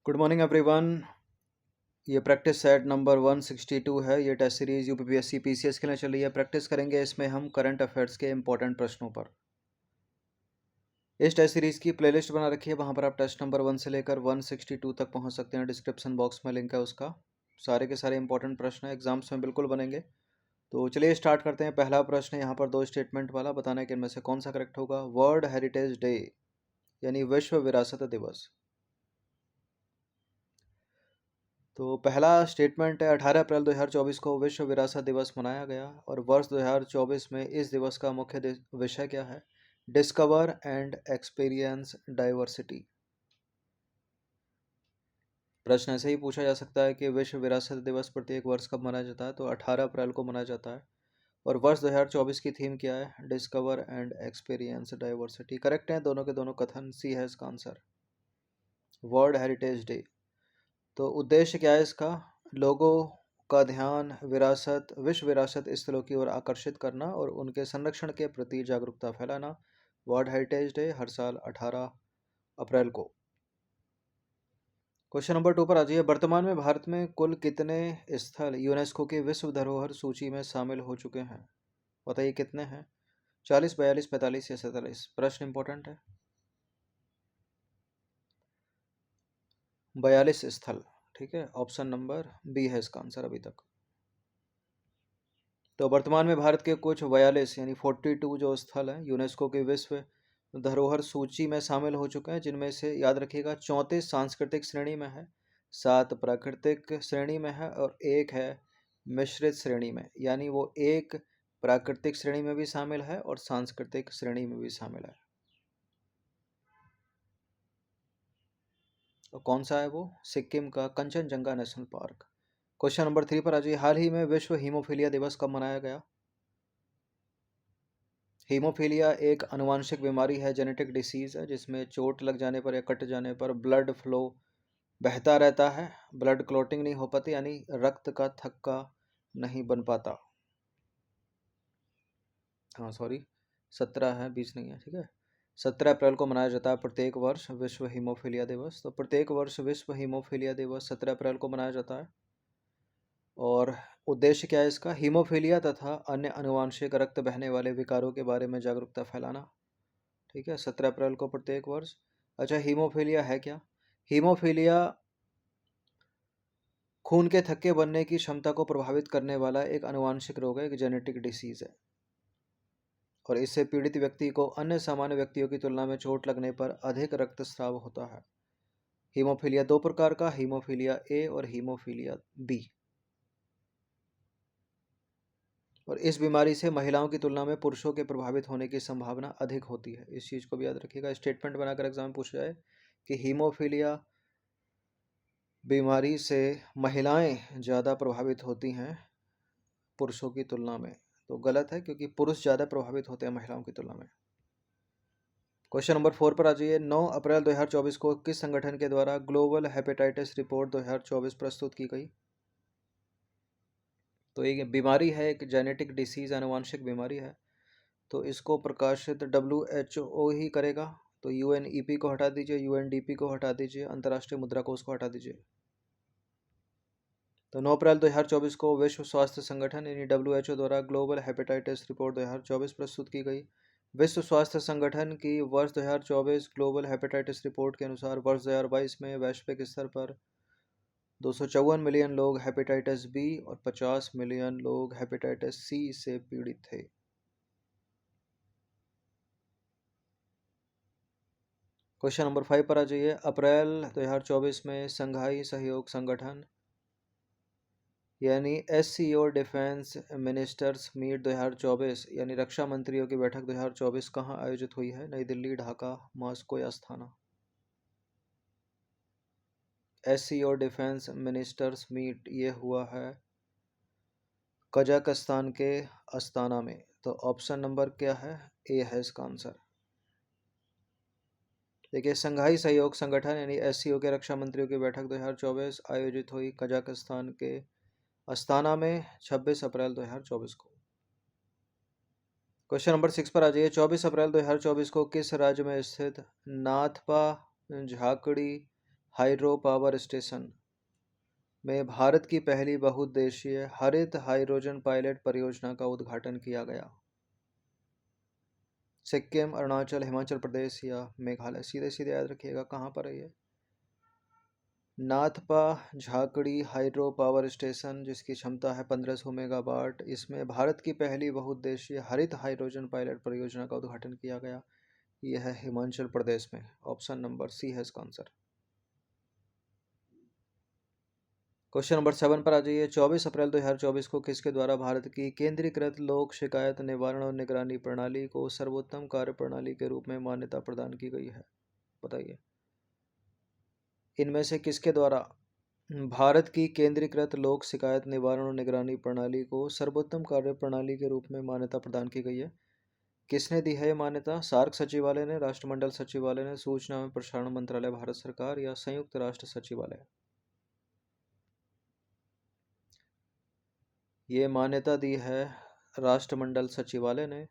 Good morning everyone. ये practice set number 162 है। ये टेस्ट सीरीज यूपीपीएससी पीसीएस के लिए चल रही है। प्रैक्टिस करेंगे इसमें हम करंट अफेयर्स के इंपॉर्टेंट प्रश्नों पर। इस टेस्ट सीरीज की प्लेलिस्ट बना रखी है, वहाँ पर आप टेस्ट नंबर 1 से लेकर 162 तक पहुँच सकते हैं। डिस्क्रिप्शन बॉक्स में लिंक है उसका। सारे के सारे इंपॉर्टेंट प्रश्न एग्जाम्स में बिल्कुल बनेंगे। तो चलिए स्टार्ट करते हैं। पहला प्रश्न यहाँ पर 2 स्टेटमेंट वाला, बताना है कि इनमें से कौन सा करेक्ट होगा। वर्ल्ड हेरिटेज डे यानी विश्व विरासत दिवस। तो पहला स्टेटमेंट है 18 अप्रैल 2024 को विश्व विरासत दिवस मनाया गया और वर्ष 2024 में इस दिवस का मुख्य विषय क्या है। Discover and experience diversity. प्रश्न ऐसे ही पूछा जा सकता है कि विश्व विरासत दिवस प्रत्येक वर्ष कब मनाया जाता है, तो 18 अप्रैल को मनाया जाता है। और वर्ष 2024 की थीम क्या है, discover and experience diversity. Correct है दोनों के दोनों कथन, सी है इसका आंसर। वर्ल्ड हेरिटेज डे, तो उद्देश्य क्या है इसका, लोगों का ध्यान विश्व विरासत स्थलों की ओर आकर्षित करना और उनके संरक्षण के प्रति जागरूकता फैलाना। वर्ल्ड हेरिटेज डे हर साल 18 अप्रैल को। क्वेश्चन नंबर 2 पर आ जाइए। वर्तमान में भारत में कुल कितने स्थल यूनेस्को की विश्व धरोहर सूची में शामिल हो चुके हैं, बताइए कितने हैं। 40, 42, 45 या 47। प्रश्न इंपॉर्टेंट है। 42 स्थल, ठीक है। ऑप्शन नंबर बी है इसका आंसर अभी तक। तो वर्तमान में भारत के कुछ 42 यानी 42 जो स्थल हैं यूनेस्को की विश्व धरोहर सूची में शामिल हो चुके हैं, जिनमें से याद रखिएगा 34 सांस्कृतिक श्रेणी में है, 7 प्राकृतिक श्रेणी में है और 1 है मिश्रित श्रेणी में। यानी वो 1 प्राकृतिक श्रेणी में भी शामिल है और सांस्कृतिक श्रेणी में भी शामिल है। तो कौन सा है वो, सिक्किम का Kanchenjunga national park. Question number 3 पर आ जाइए। हाल ही में विश्व हीमोफीलिया दिवस कब मनाया गया। हीमोफीलिया एक आनुवांशिक बीमारी है, जेनेटिक डिसीज है, जिसमें चोट लग जाने पर या कट जाने पर ब्लड फ्लो बहता रहता है, ब्लड क्लॉटिंग नहीं हो पाती, यानी रक्त का थक्का नहीं बन पाता। हाँ सॉरी, 17 है, 20 नहीं है, ठीक है। 17 अप्रैल को मनाया जाता है प्रत्येक वर्ष विश्व हीमोफीलिया दिवस। तो प्रत्येक वर्ष विश्व हीमोफीलिया दिवस 17 अप्रैल को मनाया जाता है। और उद्देश्य क्या है इसका, हीमोफीलिया तथा अन्य आनुवांशिक रक्त बहने वाले विकारों के बारे में जागरूकता फैलाना। ठीक है, 17 अप्रैल को प्रत्येक वर्ष। अच्छा, हीमोफीलिया है क्या। हीमोफीलिया खून के थक्के बनने की क्षमता को प्रभावित करने वाला एक आनुवांशिक रोग है, एक जेनेटिक डिसीज है। और इससे पीड़ित व्यक्ति को अन्य सामान्य व्यक्तियों की तुलना में चोट लगने पर अधिक रक्तस्राव होता है। हीमोफीलिया 2 प्रकार का, हीमोफीलिया ए और हीमोफीलिया बी। और इस बीमारी से महिलाओं की तुलना में पुरुषों के प्रभावित होने की संभावना अधिक होती है। इस चीज़ को भी याद रखिएगा। स्टेटमेंट बनाकर एग्जाम में पूछा जाए कि हीमोफीलिया बीमारी से महिलाएं ज़्यादा प्रभावित होती हैं पुरुषों की तुलना में, तो गलत है, क्योंकि पुरुष ज़्यादा प्रभावित होते हैं महिलाओं की तुलना में। क्वेश्चन नंबर 4 पर आ जाइए। 9 अप्रैल 2024 को किस संगठन के द्वारा ग्लोबल हेपेटाइटिस रिपोर्ट 2024 प्रस्तुत की गई। तो एक बीमारी है, एक जेनेटिक डिसीज़, आनुवांशिक बीमारी है, तो इसको प्रकाशित WHO ही करेगा। तो UNEP को हटा दीजिए, UNDP को हटा दीजिए, अंतर्राष्ट्रीय मुद्रा कोष को हटा दीजिए। तो 9 अप्रैल 2024 को विश्व स्वास्थ्य संगठन यानी WHO द्वारा ग्लोबल हेपेटाइटिस रिपोर्ट 2024 प्रस्तुत की गई। विश्व स्वास्थ्य संगठन की वर्ष 2024 ग्लोबल हेपेटाइटिस रिपोर्ट के अनुसार वर्ष 2022 में वैश्विक स्तर पर 254 मिलियन लोग हेपेटाइटिस बी और 50 मिलियन लोग हेपेटाइटिस सी से पीड़ित थे। क्वेश्चन नंबर 5 पर आ जाइए। अप्रैल 2024 में संघाई सहयोग संगठन यानी SCO डिफेंस मिनिस्टर्स मीट 2024 यानी रक्षा मंत्रियों की बैठक 2024 कहाँ आयोजित हुई है। नई दिल्ली, ढाका, मॉस्को या Astana. SCO defence ministers meet ये हुआ है कजाकिस्तान के अस्थाना में। तो ऑप्शन नंबर क्या है, ए है इसका आंसर। देखिए, संघाई सहयोग संगठन यानी SCO के रक्षा मंत्रियों की बैठक 2024 आयोजित हुई कजाकिस्तान के अस्थाना में 26 अप्रैल 2024 को। क्वेश्चन नंबर 6 पर आ जाइए। 24 अप्रैल 2024 को किस राज्य में स्थित Nathpa Jhakri hydro power station में भारत की पहली बहुउद्देशीय हरित हाइड्रोजन पायलट परियोजना का उद्घाटन किया गया? सिक्किम, अरुणाचल, हिमाचल प्रदेश या मेघालय? सीधे सीधे याद रखिएगा कहाँ पर है ये। Nathpa Jhakri hydro power station, जिसकी क्षमता है 1500 मेगावाट, इसमें भारत की पहली बहुउद्देशीय हरित हाइड्रोजन पायलट परियोजना का उद्घाटन किया गया। यह है हिमाचल प्रदेश में। ऑप्शन नंबर सी है इसका आंसर। क्वेश्चन नंबर 7 पर आ जाइए। 24 अप्रैल 2024 को किसके द्वारा भारत की केंद्रीकृत लोक शिकायत निवारण और निगरानी प्रणाली को सर्वोत्तम कार्य प्रणाली के रूप में मान्यता प्रदान की गई है? बताइए, इनमें से किसके द्वारा भारत की केंद्रीकृत लोक शिकायत निवारण और निगरानी प्रणाली को सर्वोत्तम कार्य प्रणाली के रूप में मान्यता प्रदान की गई है? किसने दी है ये मान्यता? सार्क सचिवालय ने, राष्ट्रमंडल सचिवालय ने, सूचना एवं प्रसारण मंत्रालय भारत सरकार या संयुक्त राष्ट्र सचिवालय? ये मान्यता दी है राष्ट्रमंडल सचिवालय ने,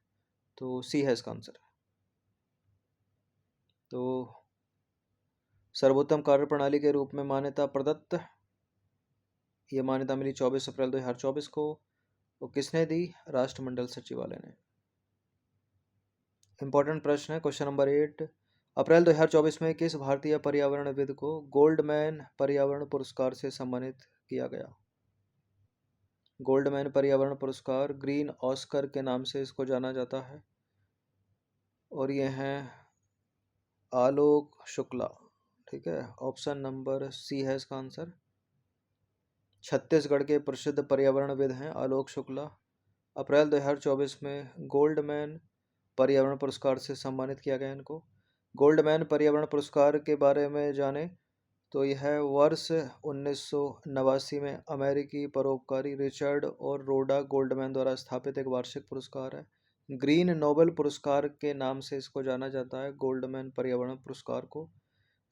तो सी है इसका आंसर। तो सर्वोत्तम कार्य प्रणाली के रूप में मान्यता प्रदत्त, ये मान्यता मिली 24 अप्रैल 2024 को। तो किसने दी? राष्ट्रमंडल सचिवालय ने। इंपॉर्टेंट प्रश्न है क्वेश्चन नंबर 8। अप्रैल 2024 में किस भारतीय पर्यावरणविद को गोल्डमैन पर्यावरण पुरस्कार से सम्मानित किया गया? गोल्डमैन पर्यावरण पुरस्कार, ग्रीन ऑस्कर के नाम से इसको जाना जाता है, और ये हैं आलोक शुक्ला। ठीक है, ऑप्शन नंबर सी है इसका आंसर। छत्तीसगढ़ के प्रसिद्ध पर्यावरणविद हैं आलोक शुक्ला। अप्रैल 2024 में गोल्डमैन पर्यावरण पुरस्कार से सम्मानित किया गया इनको। गोल्डमैन पर्यावरण पुरस्कार के बारे में जाने तो यह वर्ष 1989 में अमेरिकी परोपकारी रिचर्ड और रोडा गोल्डमैन द्वारा स्थापित एक वार्षिक पुरस्कार है। ग्रीन नोबेल पुरस्कार के नाम से इसको जाना जाता है, गोल्डमैन पर्यावरण पुरस्कार को,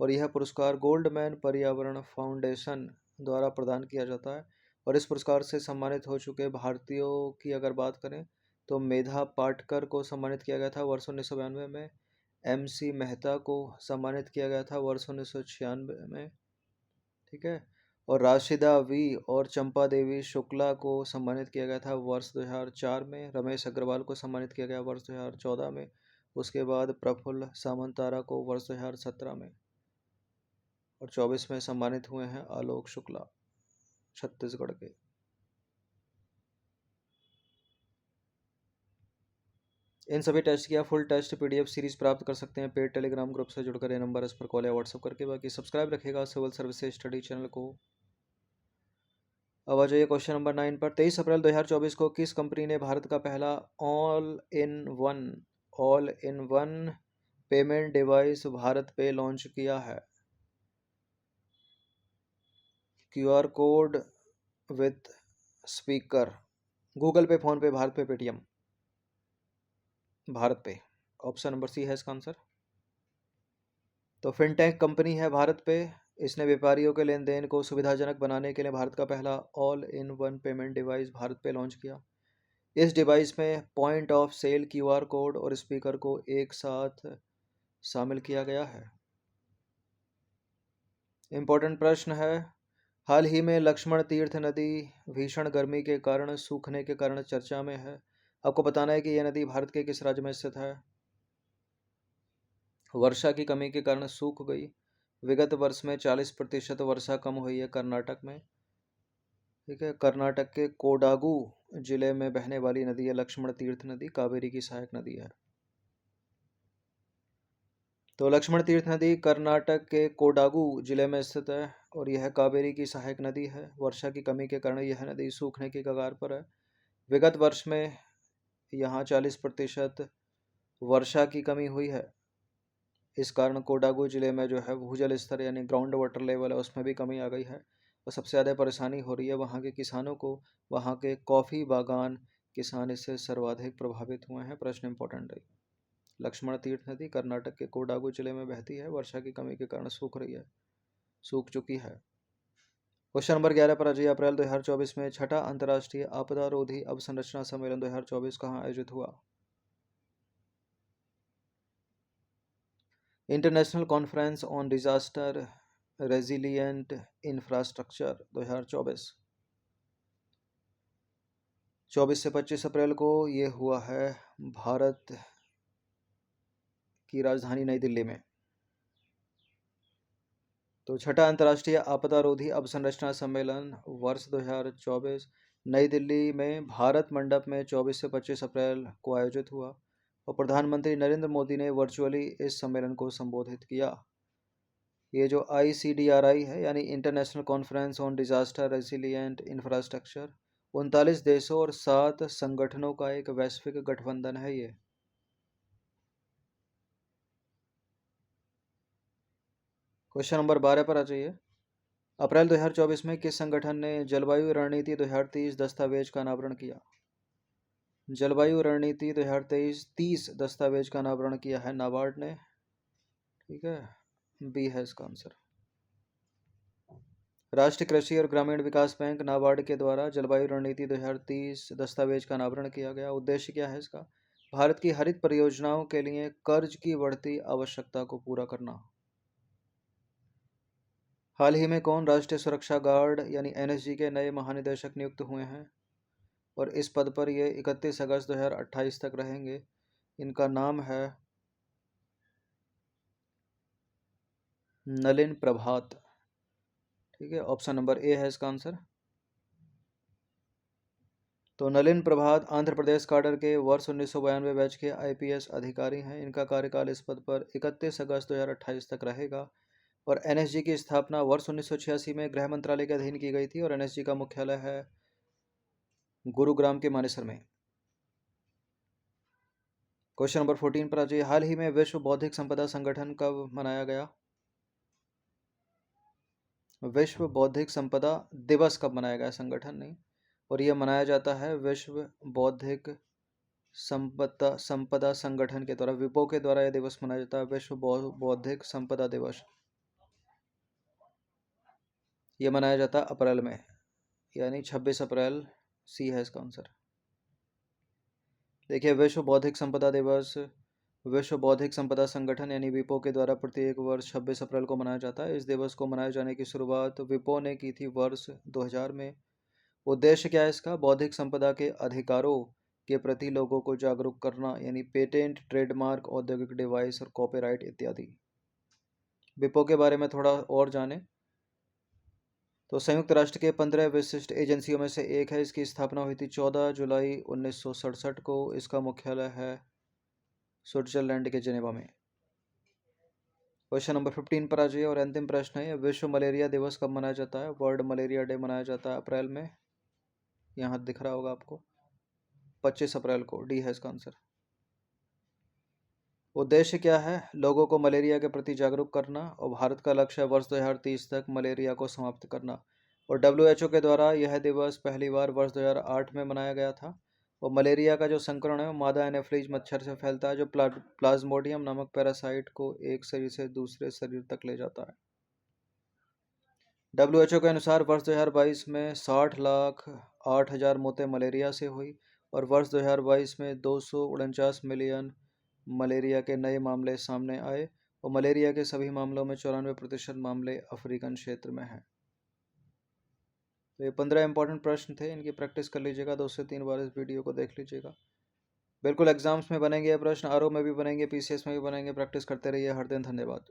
और यह पुरस्कार गोल्डमैन पर्यावरण फाउंडेशन द्वारा प्रदान किया जाता है। और इस पुरस्कार से सम्मानित हो चुके भारतीयों की अगर बात करें तो मेधा पाटकर को सम्मानित किया गया था वर्ष 1992 में, MC मेहता को सम्मानित किया गया था वर्ष 1996 में। ठीक है, और राशिदा वी और चंपा देवी शुक्ला को सम्मानित किया गया था वर्ष 2004 में। रमेश अग्रवाल को सम्मानित किया गया वर्ष 2014 में। उसके बाद प्रफुल्ल सामंतारा को वर्ष 2017 में, और 24 में सम्मानित हुए हैं आलोक शुक्ला, छत्तीसगढ़ के। इन सभी टेस्ट की आप फुल टेस्ट PDF सीरीज प्राप्त कर सकते हैं पेड टेलीग्राम ग्रुप से जुड़कर, ये नंबर इस पर कॉल या व्हाट्सअप करके। बाकी सब्सक्राइब रखिएगा सिविल सर्विसेज स्टडी चैनल को। अब आ जाइए क्वेश्चन नंबर 9 पर। 23 अप्रैल 2024 को किस कंपनी ने भारत का पहला all in one payment device BharatPe launch किया है? QR code with speaker, Google पे, फोन पे, भारत पे, पेटीएम? भारत पे। ऑप्शन नंबर सी है इसका आंसर। तो फिनटेक कंपनी है भारत पे। इसने व्यापारियों के लेन देन को सुविधाजनक बनाने के लिए भारत का पहला all in one payment device BharatPe launch किया। इस डिवाइस में point of sale QR code और स्पीकर को एक साथ शामिल किया गया है। इम्पोर्टेंट प्रश्न है, हाल ही में लक्ष्मण तीर्थ नदी भीषण गर्मी के कारण सूखने के कारण चर्चा में है। आपको बताना है कि यह नदी भारत के किस राज्य में स्थित है? वर्षा की कमी के कारण सूख गई। विगत वर्ष में 40% वर्षा कम हुई है कर्नाटक में। ठीक है, कर्नाटक के कोडागू जिले में बहने वाली नदी है लक्ष्मण तीर्थ नदी, कावेरी की सहायक नदी है। तो लक्ष्मण तीर्थ नदी कर्नाटक के कोडागू जिले में स्थित है, और यह कावेरी की सहायक नदी है। वर्षा की कमी के कारण यह नदी सूखने की कगार पर है। विगत वर्ष में यहाँ 40% वर्षा की कमी हुई है। इस कारण कोडागू जिले में जो है भूजल स्तर यानी ग्राउंड वाटर लेवल है उसमें भी कमी आ गई है, और सबसे ज़्यादा परेशानी हो रही है वहाँ के किसानों को। वहाँ के कॉफ़ी बागान किसान इससे सर्वाधिक प्रभावित हुए हैं। प्रश्न इंपॉर्टेंट है। लक्ष्मण तीर्थ नदी कर्नाटक के कोडागू जिले में बहती है, वर्षा की कमी के कारण सूख चुकी है। क्वेश्चन नंबर 11 पर आ जाइए। अप्रैल 2024 में छठा अंतर्राष्ट्रीय आपदा रोधी अवसंरचना सम्मेलन 2024 कहाँ आयोजित हुआ? International conference on disaster resilient infrastructure 2024। 24 से 25 अप्रैल को ये हुआ है भारत की राजधानी नई दिल्ली में। तो छठा अंतर्राष्ट्रीय आपदा रोधी अवसंरचना सम्मेलन वर्ष 2024 नई दिल्ली में भारत मंडप में 24 से 25 अप्रैल को आयोजित हुआ और प्रधानमंत्री नरेंद्र मोदी ने वर्चुअली इस सम्मेलन को संबोधित किया। ये जो ICDRI है यानी international conference on disaster resilient infrastructure 39 देशों और 7 संगठनों का एक वैश्विक गठबंधन है। ये क्वेश्चन नंबर 12 पर आ जाइए। अप्रैल 2024 में किस संगठन ने जलवायु रणनीति 2030 दस्तावेज का अनावरण किया? जलवायु रणनीति 2030 दस्तावेज का अनावरण किया है नाबार्ड ने। ठीक है, बी है इसका आंसर। राष्ट्रीय कृषि और ग्रामीण विकास बैंक नाबार्ड के द्वारा जलवायु रणनीति 2030 दस्तावेज का अनावरण किया गया। उद्देश्य क्या है इसका? भारत की हरित परियोजनाओं के लिए कर्ज की बढ़ती आवश्यकता को पूरा करना। हाल ही में कौन राष्ट्रीय सुरक्षा गार्ड यानी NSG के नए महानिदेशक नियुक्त हुए हैं और इस पद पर ये 31 अगस्त 2028 तक रहेंगे? इनका नाम है नलिन प्रभात। ठीक है, ऑप्शन नंबर ए है इसका आंसर। तो नलिन प्रभात आंध्र प्रदेश काडर के वर्ष 1992 बैच के IPS अधिकारी हैं। इनका कार्यकाल इस पद पर 31 अगस्त 2028 तक रहेगा और NSG की स्थापना वर्ष 1986 में गृह मंत्रालय के अधीन की गई थी और NSG का मुख्यालय है गुरुग्राम के मानेसर में। क्वेश्चन नंबर 14 पर आ जाइए। हाल ही में विश्व बौद्धिक संपदा संगठन कब मनाया गया? विश्व बौद्धिक संपदा दिवस कब मनाया गया? संगठन नहीं, और यह मनाया जाता है विश्व बौद्धिक संपदा संगठन के द्वारा, विपो के द्वारा यह दिवस मनाया जाता है विश्व बौद्धिक संपदा दिवस। यह मनाया जाता है अप्रैल में यानी 26 अप्रैल। सी है इसका आंसर। देखिए, विश्व बौद्धिक संपदा दिवस विश्व बौद्धिक संपदा संगठन यानी विपो के द्वारा प्रत्येक वर्ष 26 अप्रैल को मनाया जाता है। इस दिवस को मनाए जाने की शुरुआत विपो ने की थी वर्ष 2000 में। उद्देश्य क्या है इसका? बौद्धिक संपदा के अधिकारों के प्रति लोगों को जागरूक करना यानी पेटेंट, ट्रेडमार्क, औद्योगिक डिवाइस और कॉपीराइट इत्यादि। विपो के बारे में थोड़ा और जाने तो संयुक्त राष्ट्र के 15 विशिष्ट एजेंसियों में से एक है। इसकी स्थापना हुई थी 14 जुलाई 1967 को। इसका मुख्यालय है स्विट्जरलैंड के जेनेवा में। क्वेश्चन नंबर 15 पर आ जाइए और अंतिम प्रश्न है, विश्व मलेरिया दिवस कब मनाया जाता है? वर्ल्ड मलेरिया डे मनाया जाता है अप्रैल में। यहाँ दिख रहा होगा आपको, 25 अप्रैल को। डी है इसका आंसर। उद्देश्य क्या है? लोगों को मलेरिया के प्रति जागरूक करना और भारत का लक्ष्य है वर्ष 2030 तक मलेरिया को समाप्त करना। और WHO के द्वारा यह दिवस पहली बार वर्ष 2008 में मनाया गया था। और मलेरिया का जो संक्रमण है वो मादा एनाफिलीज मच्छर से फैलता है जो प्लाज्मोडियम नामक पैरासाइट को एक शरीर से दूसरे शरीर तक ले जाता है। WHO के अनुसार वर्ष 2022 में 60,08,000 मौतें मलेरिया से हुई और वर्ष 2022 में 249 मिलियन मलेरिया के नए मामले सामने आए और मलेरिया के सभी मामलों में 94% मामले अफ्रीकन क्षेत्र में हैं। तो ये 15 इंपॉर्टेंट प्रश्न थे, इनकी प्रैक्टिस कर लीजिएगा। 2 से 3 बार इस वीडियो को देख लीजिएगा। बिल्कुल एग्जाम्स में बनेंगे ये प्रश्न, RO में भी बनेंगे, PCS में भी बनेंगे। प्रैक्टिस करते रहिए हर दिन। धन्यवाद।